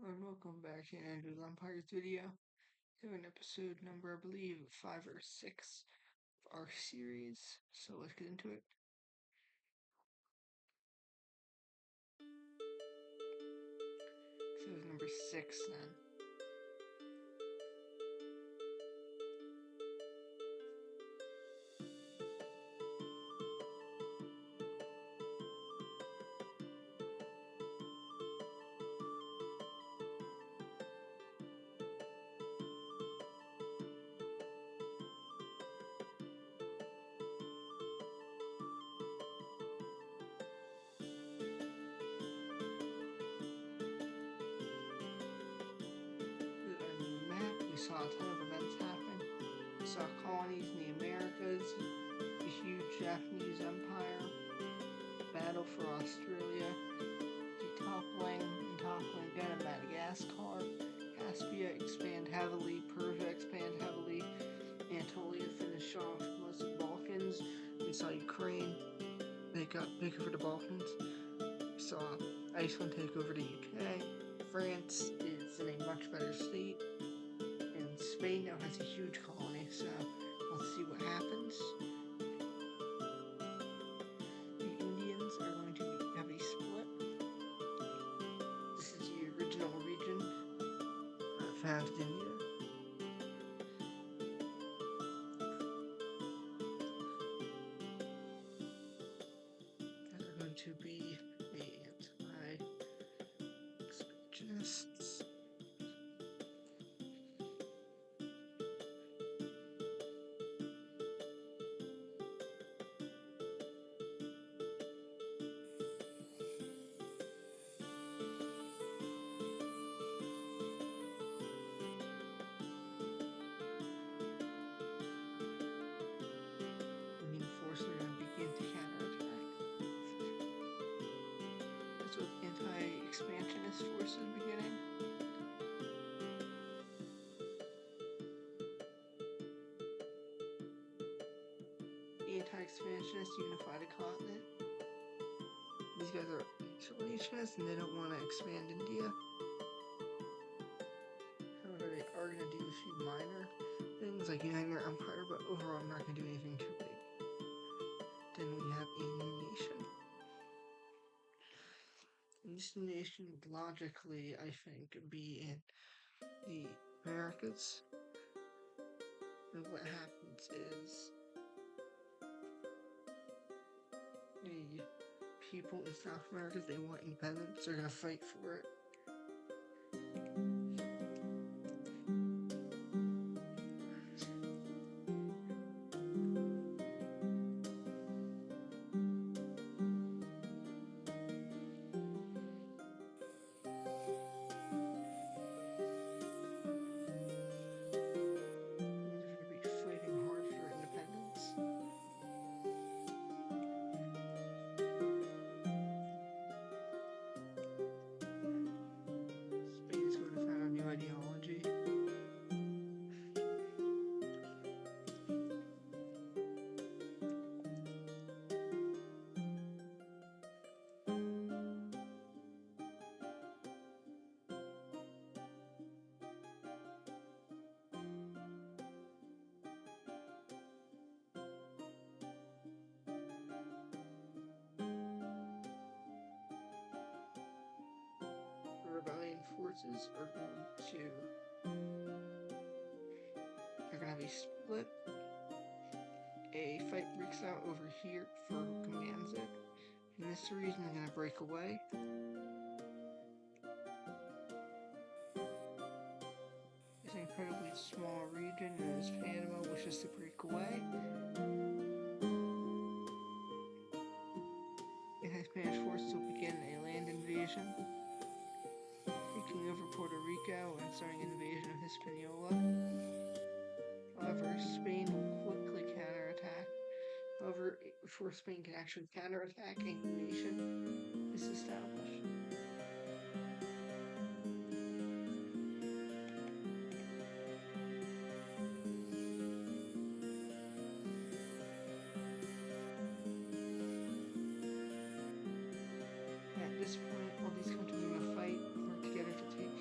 And welcome back to Andrew's Empires video. Doing episode number, I believe, 5 or 6 of our series. So let's get into it. So it's number 6 then. Our new map, we saw a ton of events happen. We saw colonies in the Americas, the huge Japanese Empire, battle for Australia, toppling again of Madagascar, Caspia expand heavily, Persia expand heavily, Anatolia finish off most of the Balkans. We saw Ukraine, they got bigger for the Balkans. We saw Iceland take over the UK. France is in a much better state, and Spain now has a huge colony, so let's see what happens. The Indians are going to have a split. This is the original region of half India. They're going to be the anti-expansionists. Reinforcement and begin to counterattack. That's what anti-expansionist forces beginning. The anti-expansionists unify the continent. These guys are isolationists and they don't want to expand India. However, they are going to do a few minor things like uniting their empire, but overall not going to do anything too big. Then we have a new nation. And this new nation would logically, I think, be in the Americas. And what happens is the people in South America, they want independence, they're going to fight for it. Ideology. Rebellion forces are going to have a split. A fight breaks out over here for who commands it. And this reason they're going to break away. It's an incredibly small region known as Panama wishes to break away. Anti-Spanish forces will begin a land invasion, taking over Puerto Rico and starting an invasion of Hispaniola. However, Spain will quickly counterattack. However, before Spain can actually counterattack, a new nation is established. At this point, all these countries are going to fight, work together to take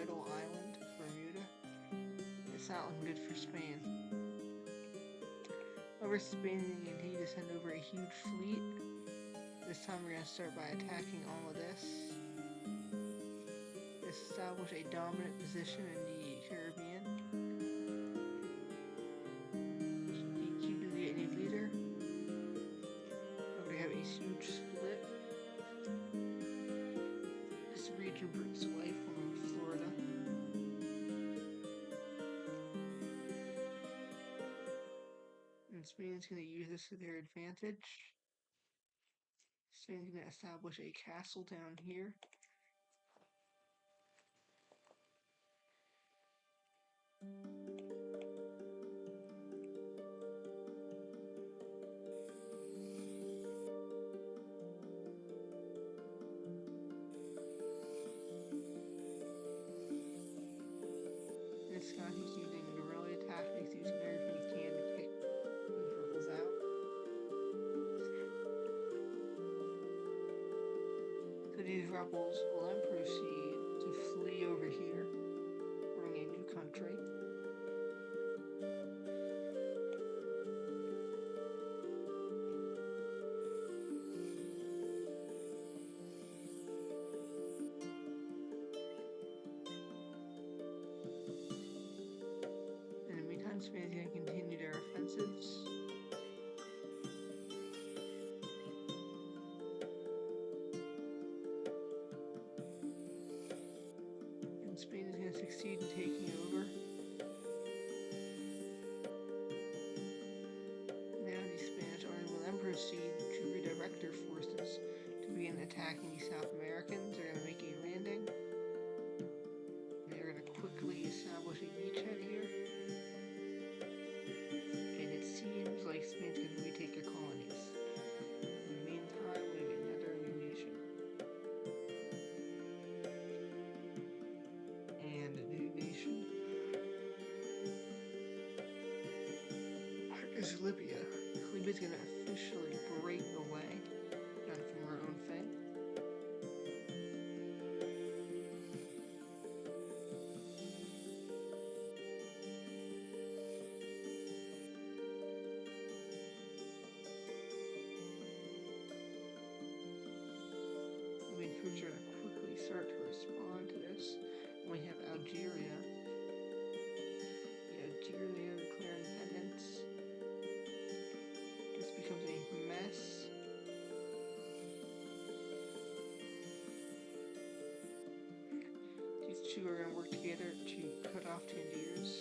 vital island, Bermuda. It's not looking good for Spain. Over Spain, they continue to send over a huge fleet. This time we're going to start by attacking all of this. Establish a dominant position in the Caribbean. DQ the new leader. We have a huge split. This region breaks away from Florida. And Spain's going to use this to their advantage. Spain's going to establish a castle down here. This guy who's using guerrilla tactics, using everything he can to kick these rebels out. So these rebels will then proceed to flee over here, forming a new country. In the meantime, Spain's going to continue their offensives. And Spain is going to succeed in taking over. Now the Spanish army will then proceed to redirect their forces to begin attacking the South Americans. They're going to make a landing. They're going to quickly establish a beachhead here. And it seems like Spain's going to retake their colonies. In the meantime, we have another new nation. And a new nation is Libya. Libya's going to officially break away from her own thing. Libyan troops are going to quickly start to respond to this. And we have Algeria. Algeria declare independence. This becomes a mess. These two are going to work together to cut off Tangiers.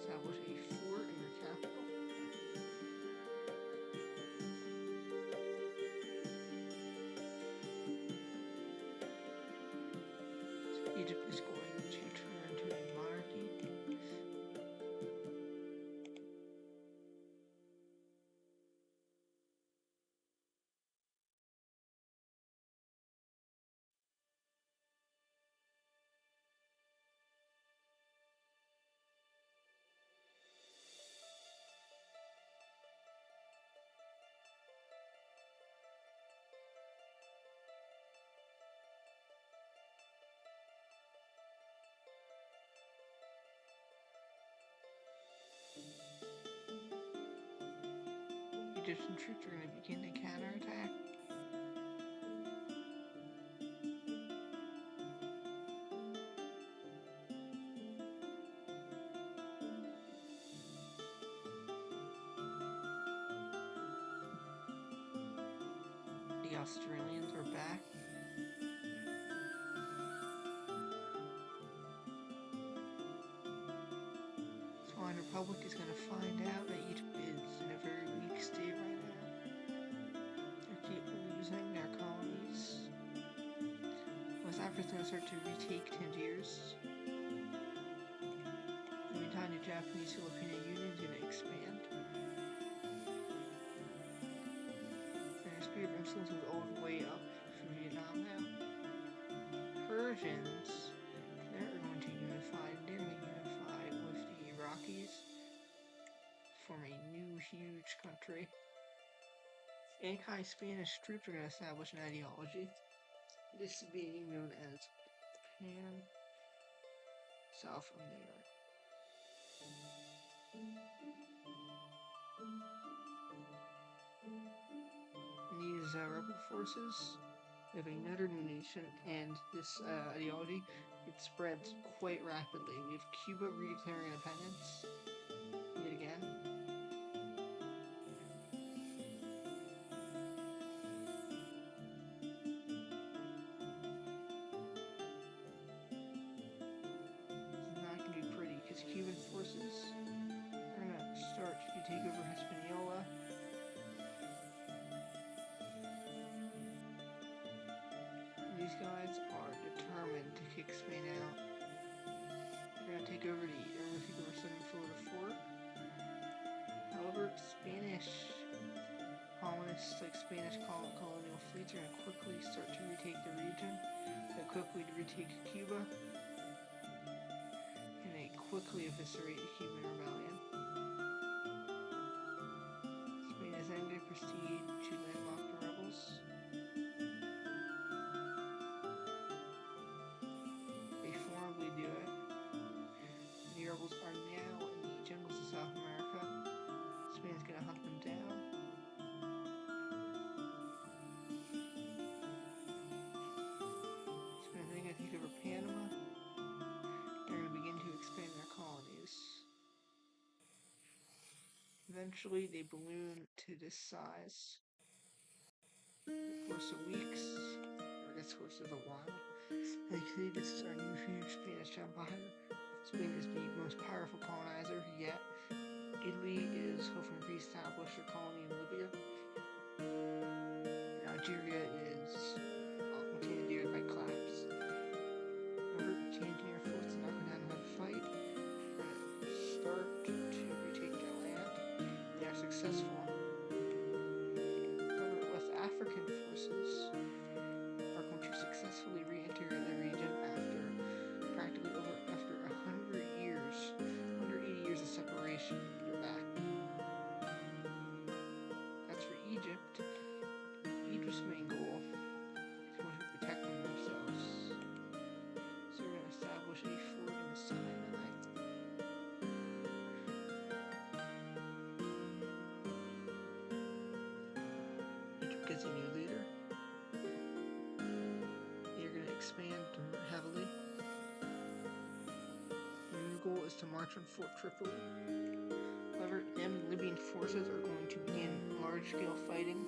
Establish a fort in your capital. So Egypt is going to turn to a monarchy. Egyptian troops are going to begin a counterattack. The Australians are back. Swan Republic is going to find out that Egypt is in a very weak state right now. They keep losing their colonies. West Africa's going to start to retake Tangiers. In the meantime, the the Japanese-Filipino Union is going to expand. And the sphere of influence was all the way up from Vietnam now. Persians, they're going to unify. They're going to unify with the Iraqis, form a new huge country. Anti-Spanish troops are going to establish an ideology. This being known as Pan South America. These rebel forces have another new nation, and this ideology, it spreads quite rapidly. We have Cuba redeclaring independence yet again. This is not going to be pretty, because Cuban forces are going to start to take over Hispaniola. These guys are determined to kick Spain out. They're going to take over Southern Florida Fort. However, Spanish colonists, like Spanish colonial fleets, are going to quickly start to retake the region. They quickly retake Cuba. And they quickly eviscerate the Cuban rebellion. Spain is then going to proceed to landlock the rebels. They formally do it. The rebels are now in the jungles of South America. Spain's going to hunt them down. Spain's then going to take over Panama. They're going to begin to expand their colonies. Eventually, they balloon to this size. In the course of weeks, or I guess course of a while, like see, this is our new huge Spanish Empire. Spain is the most powerful colonizer yet. Italy is hoping to re-establish a colony in Libya. Algeria is intimidated by collapse. Remember, Tangier forces are not going to have a fight. We're going to start to retake their land. They are successful. However, West African forces are going to successfully re-enter the region after 100 years, 180 years of separation. They're back. That's for Egypt. Egypt's main goal is going to protect themselves. So we're going to establish a fort in the Sinai. Egypt gets a new leader. They're going to expand heavily. Their new goal is to march on Fort Tripoli. However, Libyan forces are going to begin large-scale fighting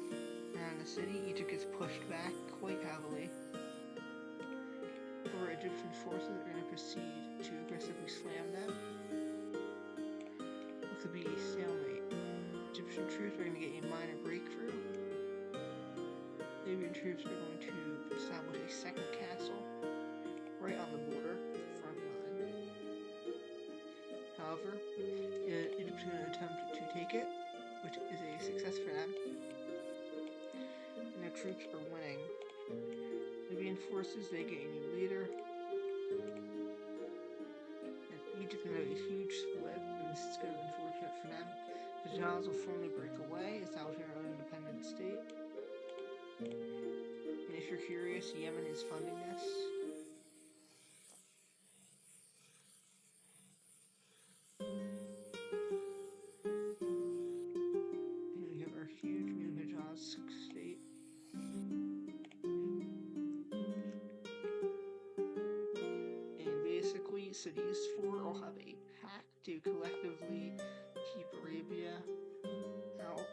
around the city. Egypt gets pushed back quite heavily. However, Egyptian forces are going to proceed to aggressively slam them. It could be a stalemate. Egyptian troops are going to get a minor breakthrough. Libyan troops are going to establish a second castle right on the border, front line. However, Egypt's going to attempt to take it, which is a success for them. And their troops are winning. Libyan forces, they get a new leader. And Egypt will have a huge split, and this is kind of unfortunate for them. The Jaws will formally break away, establishing their own independent state. And if you're curious, Yemen is funding this. And we have our huge new Hijaz state. And basically, so these four all have a pact to collectively keep Arabia out.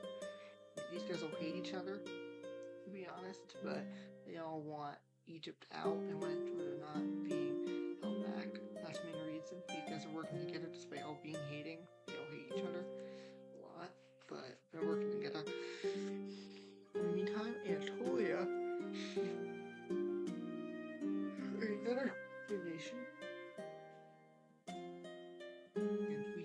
These guys all hate each other, to be honest, but they all want Egypt out and want it not being held back. That's the main reason. These guys are working together despite all being hating. They all hate each other a lot, but they're working together. In the meantime, Anatolia, another nation, and we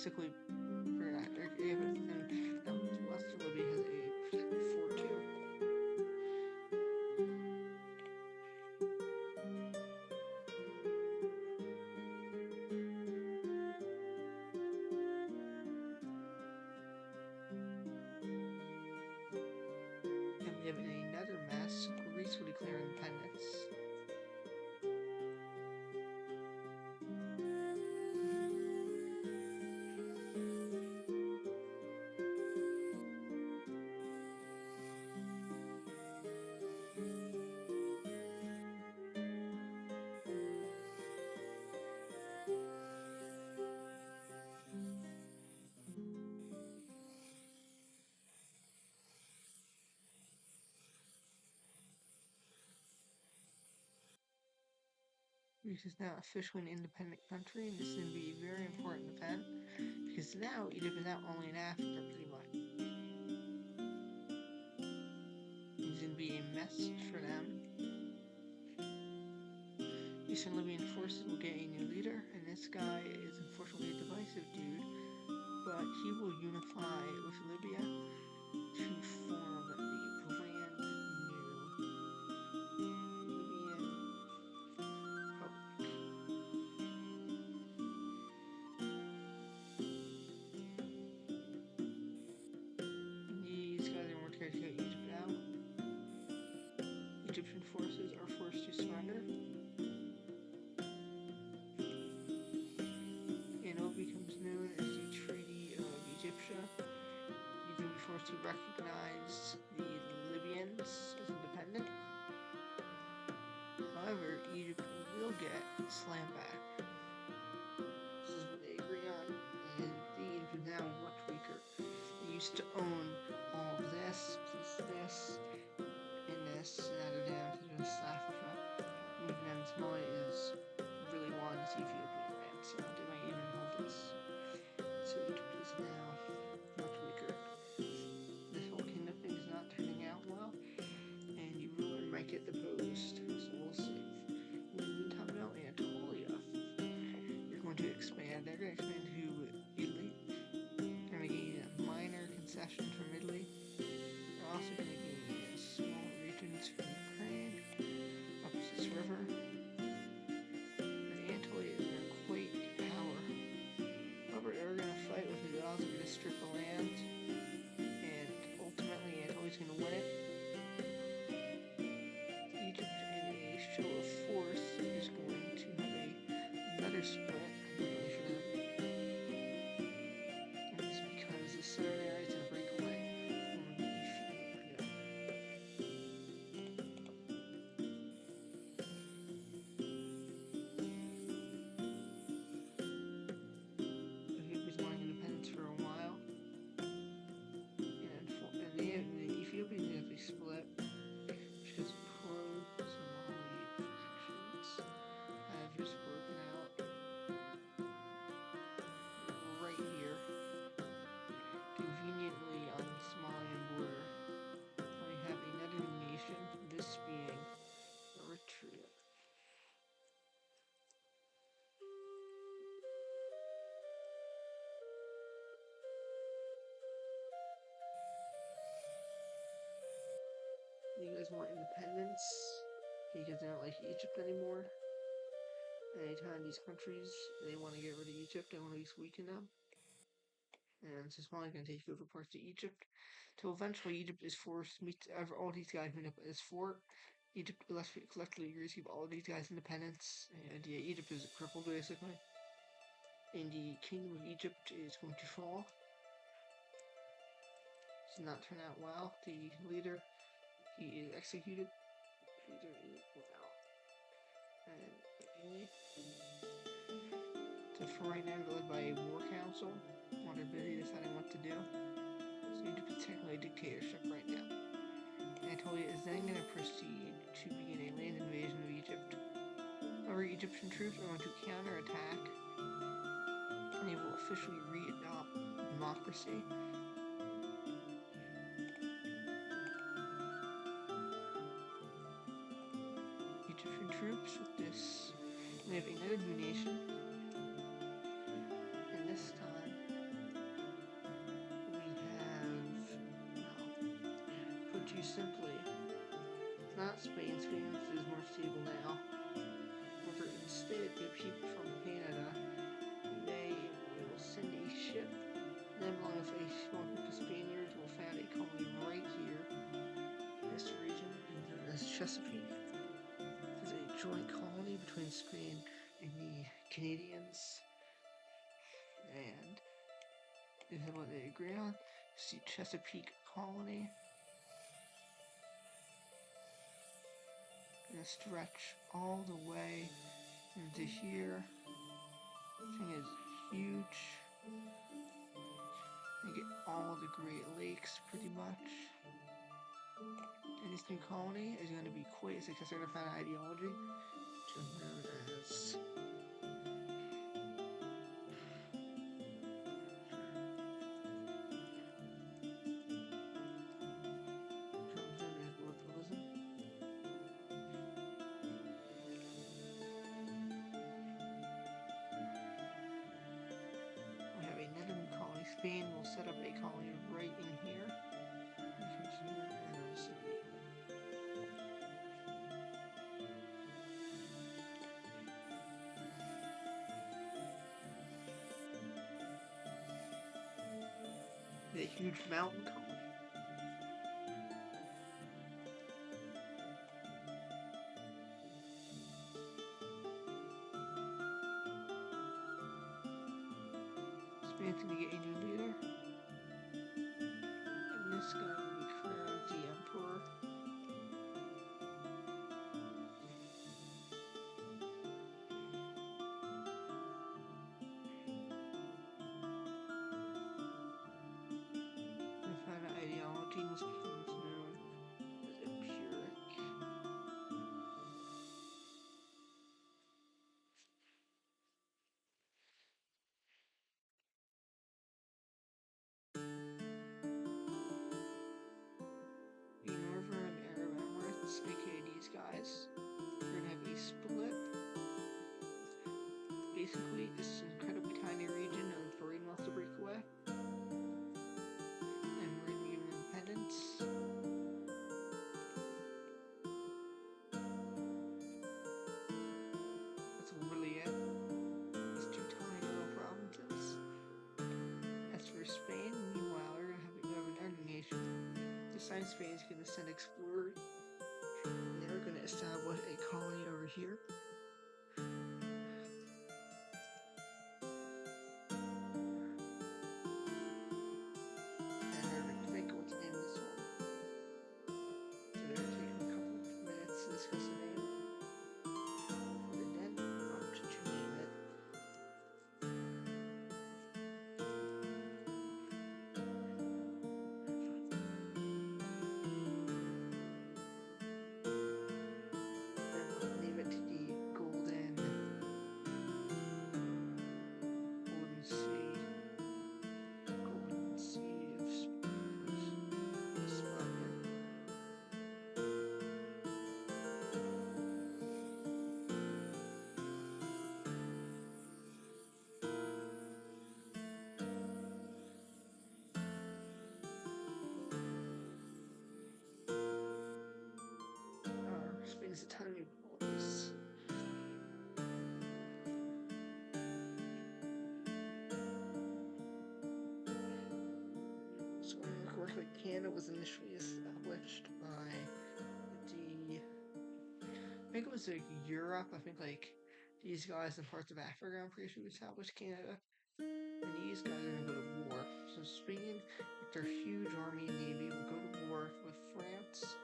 basically forgot Western Libya has a protected fort too. And we have another mess. Greece will declare independence. Greece is now officially an independent country, and this is going to be a very important event because now Egypt is not only in Africa, pretty much. It's going to be a mess for them. Eastern Libyan forces will get a new leader, and this guy is unfortunately a divisive dude, but he will unify with Libya to form the brand new Libyan Republic. These guys are more trying to get Egypt out. Egyptian forces are forced to surrender. And what becomes known as the Treaty of Egyptia. Egypt will be forced to recognize the Libyans as independent. However, Egypt will get slammed back. This is what they agree on, and Egypt is now much weaker. They used to own all of this, plus this, and this, and now they're down to just Africa. Even then, Somalia is really wanting to see Ethiopian land, so they might even hold this. So Egypt is now much weaker. This whole kingdom thing is not turning out well, and the ruler might get deposed, so we'll see. In the meantime, now Anatolia, they're going to expand. They're going to expand to Italy. They're going to gain minor concessions from Italy. They're also going to gain small regions from Ukraine up to this river. And Anatolia is going to quake power. However, they're going to fight with the gods. They're going to strip the land, and ultimately Anatolia's going to win it. Egypt, in a show of force, is going to have another split, unfortunately for them. And it's because the southern area is going to break away from Ethiopia. Ethiopia's wanting independence for a while, and the Ethiopians have to split because pro-Somali factions have just broken out right here, conveniently on the Somalian border. We have another nation, this being Eritrea. You guys want independence because they don't like Egypt anymore. Anytime these countries, they want to get rid of Egypt, they want to weaken them. And Somalia can take over parts of Egypt. So eventually Egypt is forced to meet all these guys meet up at this fort. Egypt collectively agrees to give all of these guys independence, and yeah, Egypt is crippled basically. And the kingdom of Egypt is going to fall. Does not turn out well. The leader, he is executed. Leader is well. And okay. So for right now, they're led by a war council while they're busy deciding what to do. So Egypt is technically a dictatorship right now. Anatolia is then going to proceed to begin a land invasion of Egypt. However, Egyptian troops are going to counterattack, and they will officially re-adopt democracy. Egyptian troops with this. We have another new nation, and this time not Spain. Spain is more stable now. However, instead, the people from Canada, they will send a ship. Them along with a small group of Spaniards will found a colony right here in this region known as Chesapeake. This is a joint colony between Spain and the Canadians. And this is what they agree on. It's the Chesapeake colony. Gonna stretch all the way into here. This thing is huge. You get all the Great Lakes pretty much. And this new colony is going to be quite a successful to find ideology, which is known as liberalism. We have another new colony. Spain will set up a colony right in here. The huge mountain colony. Spain's gonna get a new leader. And this guy will be crowned the emperor. We find out ideology in this becomes known as empiric. The Northern Arab Emirates, aka these guys, are gonna have a split. Basically, this incredibly tiny region of Bahrain wants to break away. And we're gonna give them independence. That's really it. These two tiny little provinces. As for Spain, meanwhile, we're gonna have another nation. This time Spain's gonna send explorers. And they're gonna establish a colony over here. Spain's a ton of new colonies. So correctly, Canada was initially established by I think it was like Europe. I think like these guys in parts of Africa, I'm pretty sure, established Canada. And these guys are gonna go to war. So Spain, with their huge army and navy, will go to war with France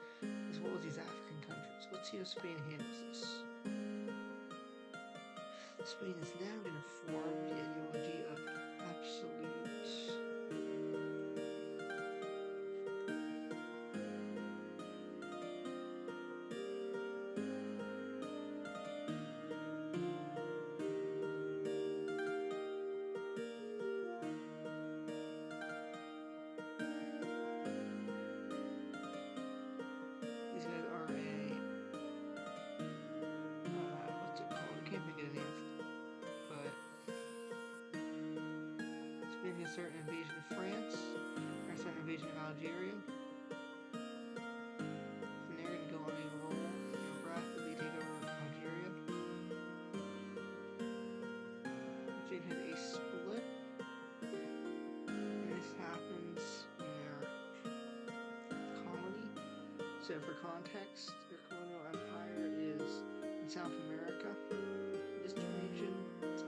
as well as these African countries. Let's see how Spain handles this. Spain is now going to form the ideology of absolute. These guys are what's it called? I can't think of the name. But Spain can start an invasion of France, or start an invasion of Algeria. And they're going to go on a roll. So for context, the colonial empire is in South America. This region,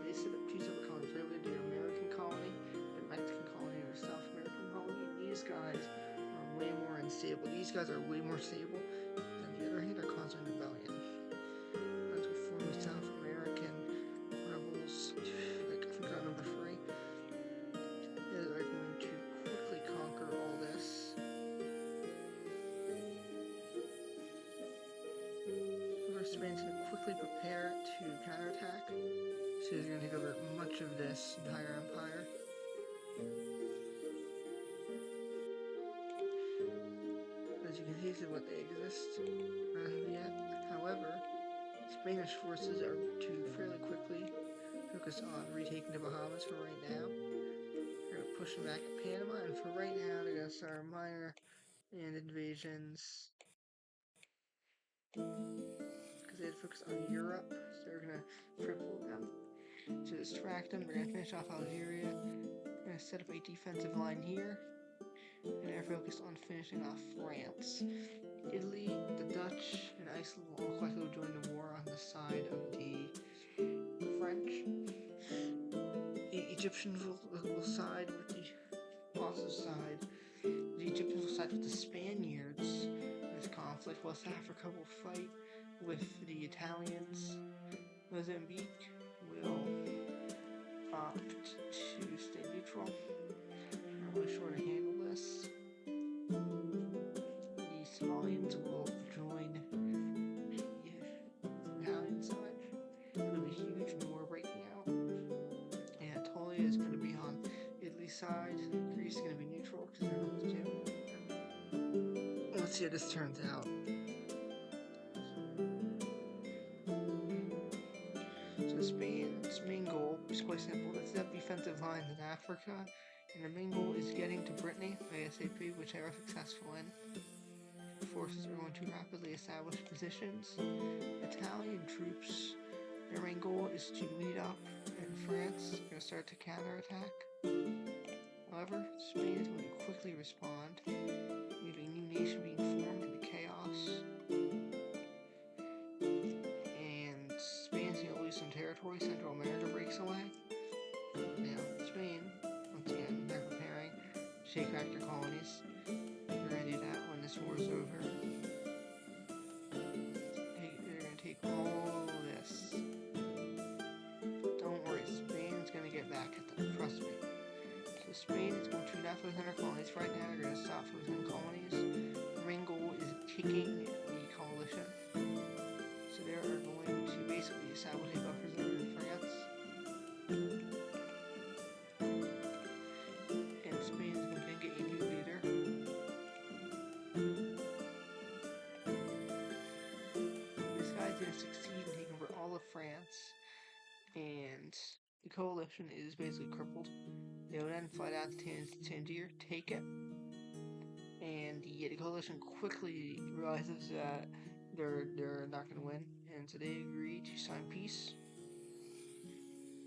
they set up two separate colonies. Earlier, the American colony, the Mexican colony, or South American colony. These guys are way more unstable. These guys are way more stable. On the other hand, are causing rebellion. That's what formed the South American rebels. Like I forgot number 3. They are going to quickly conquer all this. Spain's going to quickly prepare to counterattack. So he's going to take over much of this entire empire. As you can see, this is what they exist as of yet. However, Spanish forces are to fairly quickly focus on retaking the Bahamas for right now. They're going to push them back at Panama, and for right now, they're going to start minor and invasions. Because they had to focus on Europe, so they're going to cripple them. To distract them, they're going to finish off Algeria. They're going to set up a defensive line here. And they're focused on finishing off France. Italy, the Dutch, and Iceland will all likely join the war on the side of the French. The Egyptians will side with the also side. The Egyptians will side with the Spaniards in this conflict. West Africa will fight with the Italians. Mozambique will opt to stay neutral. I'm really sure to handle this. The Somalians will join the Italian side. It'll be huge war breaking out. And Anatolia is going to be on Italy's side. Greece is going to be neutral because they're not too. Let's see how this turns out. So Spain's main goal is quite simple. It's to have defensive lines in Africa, and the main goal is getting to Brittany ASAP, which they are successful in. Forces are going to rapidly establish positions. Italian troops, their main goal is to meet up in France. They're going to start to counterattack. However, Spain is going to quickly respond. We have a new nation being formed in the chaos. And Spain's going to lose some territory. Central America breaks away. Now, Spain, once again, they're preparing to take back their colonies. They're going to do that when this war is over. They're going to take all this. Don't worry, Spain's going to get back at them, trust me. So Spain is going to not focus on their colonies. Right now, they're going to stop focusing on colonies. The main goal is taking the coalition. So they are going to basically establish a buffer zone in France. And Spain is going to get a new leader. This guy's going to succeed in taking over all of France. And the coalition is basically crippled. They will then fly down to Tangier, take it. And the coalition quickly realizes that they're not going to win. And so they agree to sign peace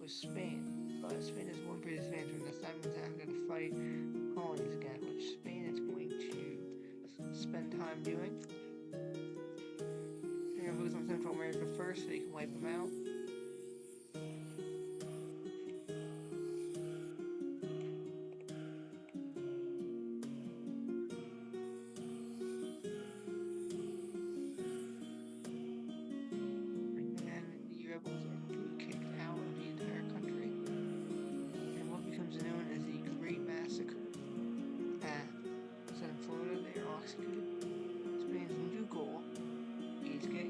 with Spain. But Spain has one big advantage, and this time they're going to fight colonies again, which Spain is going to spend time doing. They're going to focus on Central America first so they can wipe them out.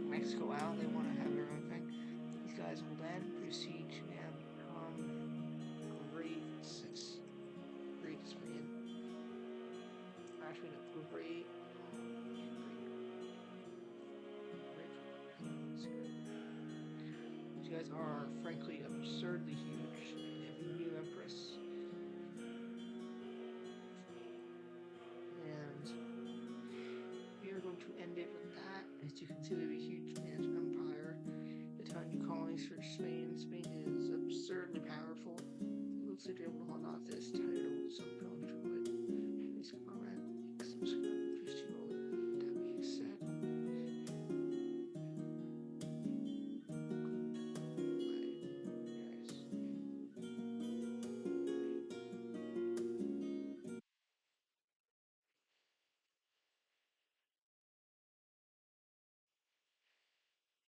Mexico out, they want to have their own thing. These guys will then proceed to now become great Spain. Actually, no, great. These guys are frankly absurdly huge. They have a new empress. And we are going to end it with that. As you can see,